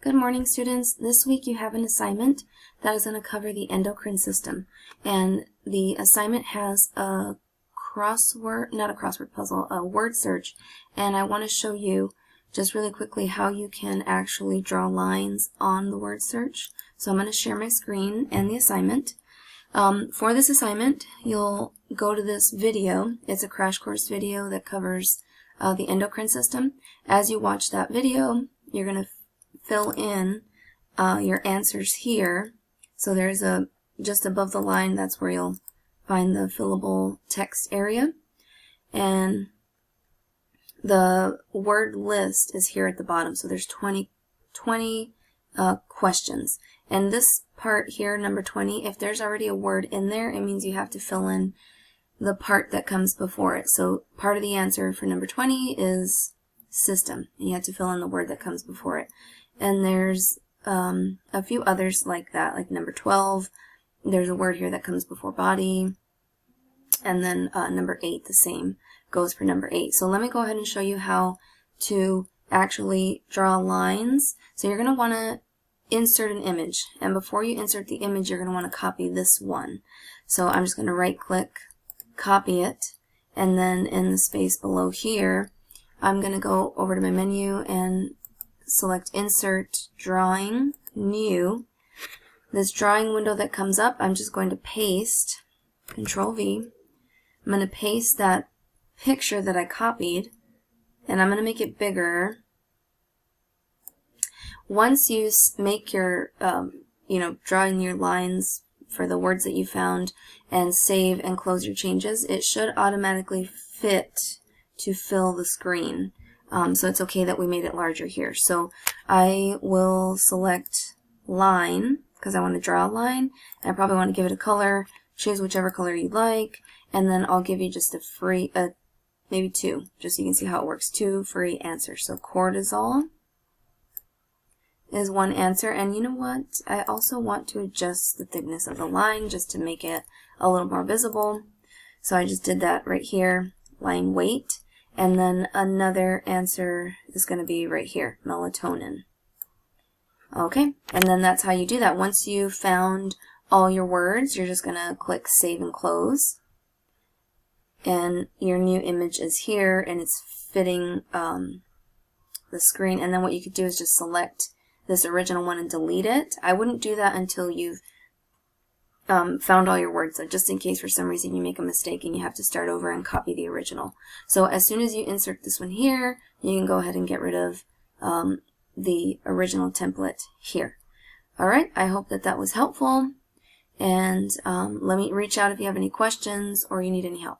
Good morning, students. This week you have an assignment that is going to cover the endocrine system. And the assignment has a puzzle, a word search. And I want to show you just really quickly how you can actually draw lines on the word search. So I'm going to share my screen and the assignment. For this assignment, you'll go to this video. It's a crash course video that covers the endocrine system. As you watch that video, you're going to fill in your answers here. So there's just above the line, that's where you'll find the fillable text area. And the word list is here at the bottom. So there's 20 questions. And this part here, number 20, if there's already a word in there, it means you have to fill in the part that comes before it. So part of the answer for number 20 is system, and you have to fill in the word that comes before it. And there's a few others like that, like number 12, there's a word here that comes before body, and then number 8, the same goes for number 8. So let me go ahead and show you how to actually draw lines. So you're going to want to insert an image, and before you insert the image, you're going to want to copy this one. So I'm just going to right click, copy it, and then in the space below here, I'm going to go over to my menu and select Insert Drawing, New. This drawing window that comes up, I'm just going to paste, Control V. I'm going to paste that picture that I copied, and I'm going to make it bigger. Once you make your, drawing your lines for the words that you found and save and close your changes, it should automatically fit to fill the screen. So it's okay that we made it larger here. So I will select line because I want to draw a line. And I probably want to give it a color. Choose whichever color you like, and then I'll give you just a free, maybe 2, just so you can see how it works. 2 free answers. So cortisol is one answer, and you know what? I also want to adjust the thickness of the line just to make it a little more visible. So I just did that right here, line weight. And then another answer is going to be right here, melatonin. Okay, and then that's how you do that. Once you've found all your words, you're just going to click Save and Close. And your new image is here, and it's fitting the screen. And then what you could do is just select this original one and delete it. I wouldn't do that until you've found all your words, so just in case for some reason you make a mistake and you have to start over and copy the original. So as soon as you insert this one here, you can go ahead and get rid of the original template here. Alright, I hope that that was helpful, and let me reach out if you have any questions or you need any help.